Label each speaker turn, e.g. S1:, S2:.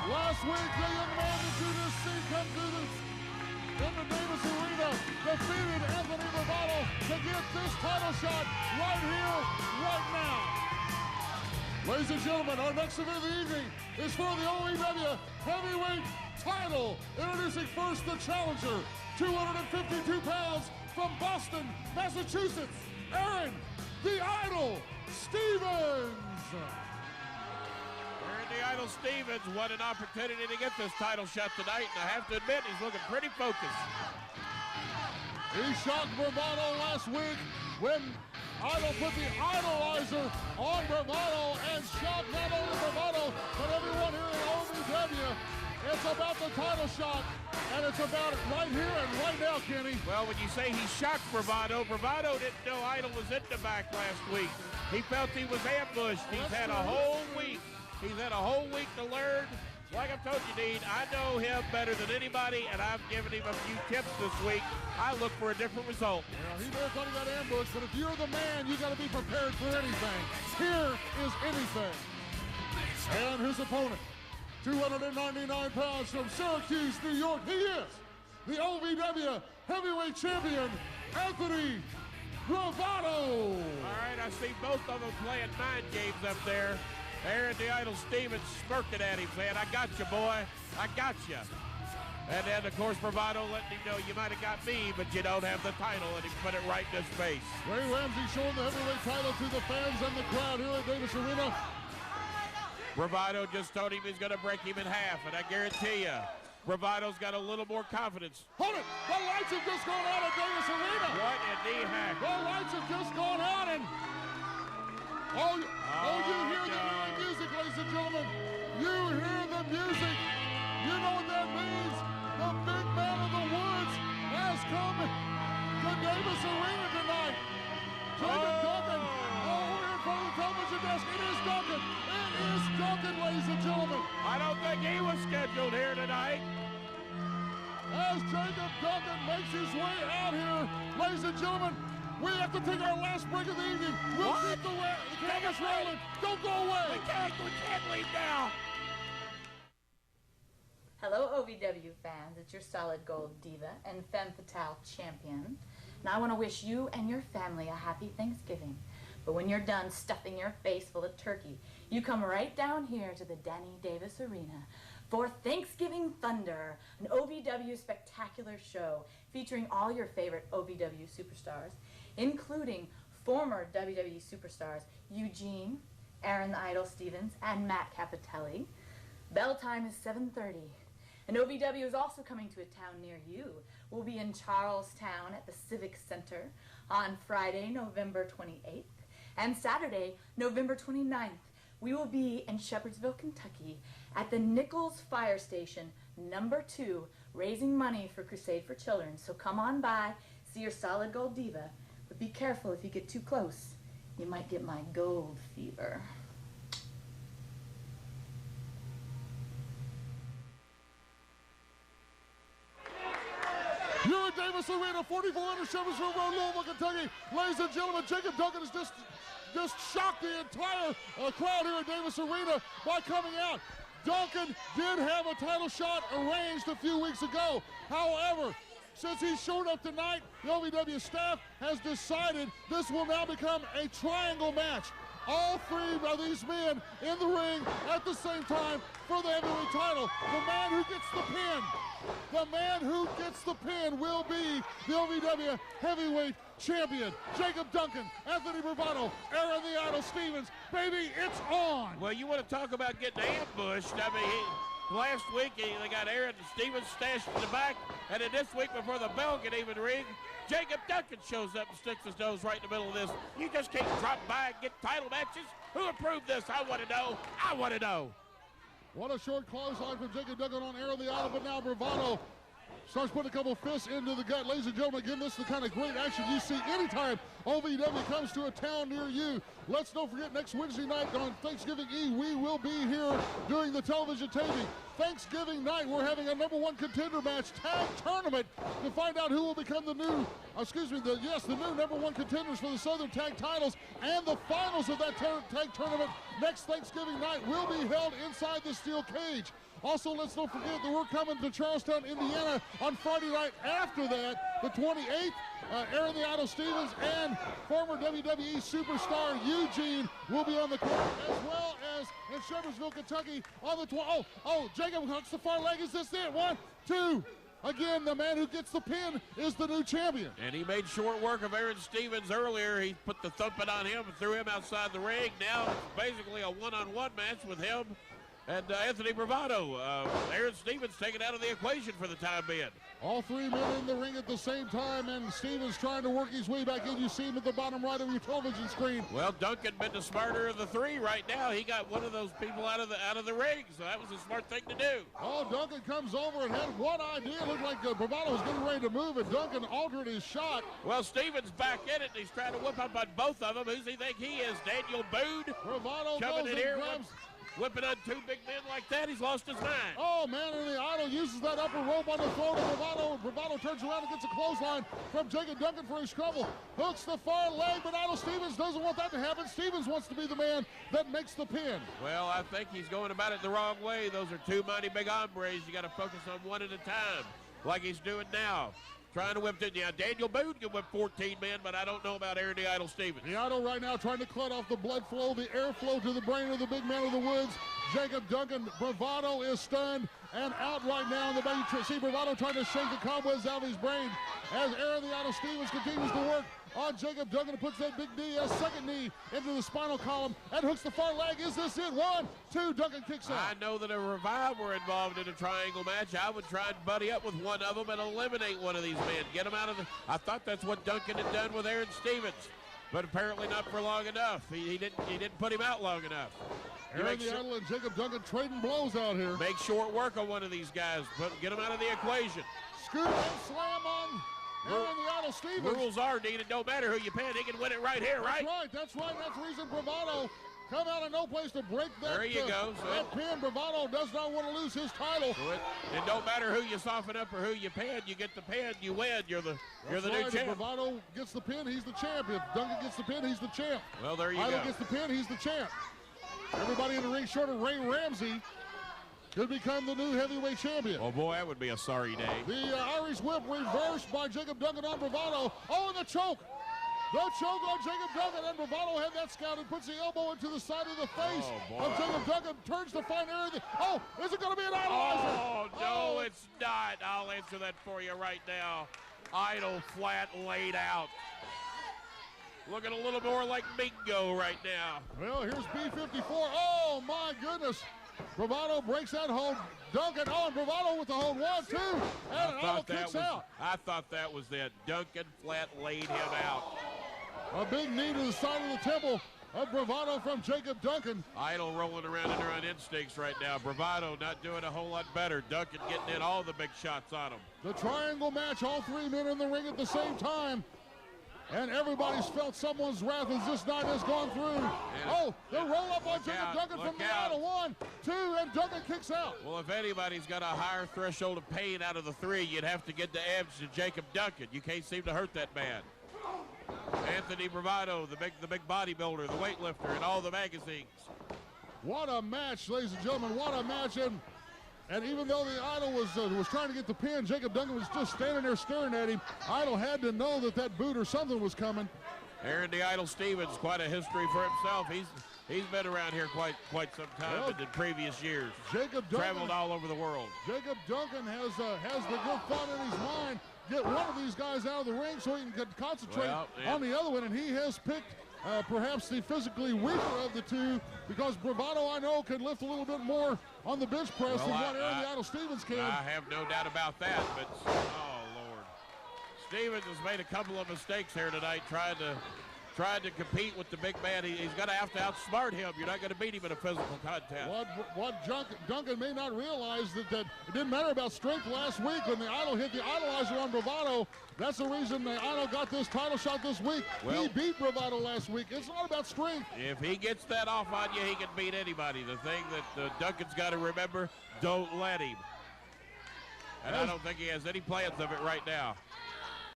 S1: Last week, the young man that you just see come through in the Davis Arena defeated Anthony BRAVADO to get this title shot right here, right now. Ladies and gentlemen, our next event of the evening is for the OVW Heavyweight title. Introducing first the challenger, 252 pounds from Boston, Massachusetts, Aaron the Idol Stevens.
S2: Aaron the Idol Stevens, what an opportunity to get this title shot tonight, and I have to admit, he's looking pretty focused.
S1: He shocked BRAVADO last week when Idol put the idolizer on BRAVADO and shocked not only BRAVADO, but everyone here in OVW. It's about the title shot, and it's about it right here and right now, Kenny.
S2: Well, when you say he shocked BRAVADO, BRAVADO didn't know Idol was in the back last week. He felt he was ambushed. He's had a whole week. He's had a whole week to learn. Like I've told you, Dean, I know him better than anybody, and I've given him a few tips this week. I look for a different result.
S1: Yeah, he may have thought he got ambushed, but if you're the man, you got to be prepared for anything. Here is anything. And his opponent, 299 pounds from Syracuse, New York. He is the OVW Heavyweight Champion, Anthony BRAVADO.
S2: All right, I see both of them playing mind games up there. Aaron the Idol Stevens smirking at him, saying, I got you, boy. I got you. And then, of course, BRAVADO letting him know you might have got me, but you don't have the title, and he put it right in his face.
S1: Ray Ramsey showing the heavyweight title to the fans and the crowd here at Davis Arena.
S2: BRAVADO just told him he's going to break him in half, and I guarantee you, BRAVADO's got a little more confidence.
S1: Hold it! The lights have just gone out at Davis Arena.
S2: What in the heck?
S1: The lights have just gone out, and you hear the music, ladies and gentlemen. You hear the music. You know what that means. The big man of the woods has come to Davis Arena tonight. Jacob Duncan, over in front of the television desk. It is Duncan. It is Duncan, ladies and gentlemen.
S2: I don't think he was scheduled here tonight.
S1: As Jacob Duncan makes his way out here, ladies and gentlemen, we have to take our last break of the evening. We'll keep the cameras rolling. Don't go away.
S2: We can't leave now.
S3: Hello, OVW fans. It's your solid gold diva and femme fatale champion. And I want to wish you and your family a happy Thanksgiving. But when you're done stuffing your face full of turkey, you come right down here to the Danny Davis Arena for Thanksgiving Thunder, an OVW spectacular show featuring all your favorite OVW superstars, including former WWE superstars Eugene, Aaron the Idol Stevens, and Matt Capitelli. Bell time is 7:30. And OVW is also coming to a town near you. We'll be in Charlestown at the Civic Center on Friday, November 28th, and Saturday, November 29th. We will be in Shepherdsville, Kentucky at the Nichols Fire Station, number 2, raising money for Crusade for Children. So come on by, see your solid gold diva, but be careful if you get too close. You might get my gold fever.
S1: You're at Davis Arena, 4400 Shepherdsville Road, Louisville, Kentucky. Ladies and gentlemen, Jacob Duncan has just shocked the entire crowd here at Davis Arena by coming out. Duncan did have a title shot arranged a few weeks ago. However, since he showed up tonight, the OVW staff has decided this will now become a triangle match. All three of these men in the ring at the same time for the heavyweight title. The man who gets the pin, will be the OVW Heavyweight Champion. Jacob Duncan, Anthony BRAVADO, Aaron the Idol Stevens. Baby, it's on.
S2: Well, you want to talk about getting ambushed. I mean, last week they got Aaron Stevens stashed in the back, and then this week before the bell can even ring, Jacob Duncan shows up and sticks his nose right in the middle of this. You just can't drop by and get title matches. Who approved this? I want to know. I want to know.
S1: What a short clothesline from Jacob Duncan on Aaron the Idol, but now BRAVADO starts putting a couple fists into the gut. Ladies and gentlemen, again, this is the kind of great action you see anytime OVW comes to a town near you. Let's don't forget, next Wednesday night on Thanksgiving Eve, we will be here doing the television taping. Thanksgiving night, we're having a #1 contender match tag tournament to find out who will become the new, the new #1 contenders for the Southern Tag titles. And the finals of that tag tournament next Thanksgiving night will be held inside the steel cage. Also, let's don't forget that we're coming to Charlestown, Indiana on Friday night after that, the 28th. Aaron the Idol Stevens and former WWE superstar Eugene will be on the court, as well as in Shepherdsville, Kentucky on the 12th. Oh, Jacob hooks the far leg. Is this it? 1, 2. Again, the man who gets the pin is the new champion.
S2: And he made short work of Aaron Stevens earlier. He put the thumping on him and threw him outside the ring. Now it's basically a one-on-one match with him and Anthony Bravado. Aaron Stevens taken out of the equation for the time being.
S1: All three men in the ring at the same time, and Stevens trying to work his way back in. You see him at the bottom right of your television screen.
S2: Well, Duncan been the smarter of the three right now. He got one of those people out of the ring, so that was a smart thing to do.
S1: Oh, Duncan comes over and had one idea. Looked like Bravado was getting ready to move, and Duncan altered his shot.
S2: Well, Stevens back in it, and he's trying to whip up on both of them. Who's he think he is? Daniel Boone?
S1: Bravado
S2: coming
S1: goes
S2: in here,
S1: and grabs.
S2: whipping on two big men like that. He's lost his mind.
S1: Oh, man, and the Idol uses that upper rope on the throat of Bravado. Bravado turns around and gets a clothesline from Jacob Duncan for his trouble. Hooks the far leg, but Idol Stevens doesn't want that to happen. Stevens wants to be the man that makes the pin.
S2: Well, I think he's going about it the wrong way. Those are two mighty big hombres. You got to focus on one at a time, like he's doing now. Trying to whip it. Yeah, Daniel Boone can whip 14 men, but I don't know about Aaron the Idol Stevens.
S1: The Idol right now trying to cut off the blood flow, the airflow to the brain of the big man of the woods. Jacob Duncan, Bravado is stunned and out right now in the back. You see Bravado trying to shake the cobwebs out of his brain as Aaron the Idol Stevens continues to work on Jacob Duncan and puts that big knee, a second knee, into the spinal column and hooks the far leg. Is this it? 1, 2, Duncan kicks out.
S2: I know that if Revive were involved in a triangle match, I would try and buddy up with one of them and eliminate one of these men. Get them out of the... I thought that's what Duncan had done with Aaron Stevens, but apparently not for long enough. He didn't put him out long enough.
S1: Aaron the Idol and Jacob Duncan trading blows out here.
S2: Make short work on one of these guys, but get them out of the equation.
S1: Scoop and slam on Aaron the Idol Stevens.
S2: Rules are, Dean, it don't matter who you pin, he can win it right here, right?
S1: That's right. That's the reason Bravado come out of no place to break that.
S2: There you go.
S1: That pin. Bravado does not want to lose his title.
S2: It don't matter who you soften up or who you pin. You get the pin, you win. You're the new champ.
S1: If Bravado gets the pin, he's the champ. If Duncan gets the pin, he's the champ.
S2: Well, there you
S1: Idol
S2: go.
S1: gets the pin, he's the champ. Everybody in the ring short of Ray Ramsey could become the new heavyweight champion.
S2: Oh, boy, that would be a sorry day.
S1: The Irish whip reversed by Jacob Duncan on Bravado. Oh, and the choke. The choke on Jacob Duncan, and Bravado had that scouted, puts the elbow into the side of the face of Jacob Duncan, turns to find Aaron. Oh, is it going to be an idolizer?
S2: Oh, no, it's not. I'll answer that for you right now. Idol flat laid out. Looking a little more like Mingo right now.
S1: Well, here's B54. Oh, my goodness. Bravado breaks that hold. Duncan on Bravado with the hold. 1, 2, and Idol kicks out.
S2: I thought that was it. Duncan flat laid him out.
S1: A big knee to the side of the temple of Bravado from Jacob Duncan.
S2: Idol rolling around in their own instincts right now. Bravado not doing a whole lot better. Duncan getting in all the big shots on him.
S1: The triangle match, all three men in the ring at the same time. And everybody's felt someone's wrath as this night has gone through. Oh, the roll up on Jacob Duncan from the Idol. 1, 2, and Duncan kicks out.
S2: Well, if anybody's got a higher threshold of pain out of the three, you'd have to get the edge to Jacob Duncan. You can't seem to hurt that man. Anthony Bravado, the big bodybuilder, the weightlifter, in all the magazines.
S1: What a match, ladies and gentlemen. What a match. And even though the Idol was trying to get the pin, Jacob Duncan was just standing there staring at him. Idol had to know that boot or something was coming.
S2: Aaron the Idol Stevens, quite a history for himself. He's been around here quite some time in previous years.
S1: Jacob Duncan
S2: traveled all over the world.
S1: Jacob Duncan has the good thought in his mind. Get one of these guys out of the ring so he can concentrate on the other one, and he has picked perhaps the physically weaker of the two, because Bravado, I know, can lift a little bit more on the bench press than what Aaron the Idol Stevens can.
S2: I have no doubt about that, but oh, Lord. Stevens has made a couple of mistakes here tonight trying trying to compete with the big man. He's going to have to outsmart him. You're not going to beat him in a physical contest.
S1: What Duncan may not realize that it didn't matter about strength last week when the Idol hit the Idolizer on Bravado. That's the reason the Idol got this title shot this week.
S2: Well,
S1: he beat Bravado last week. It's not about strength.
S2: If he gets that off on you, he can beat anybody. The thing that Duncan's got to remember, don't let him. And I don't think he has any plans of it right now.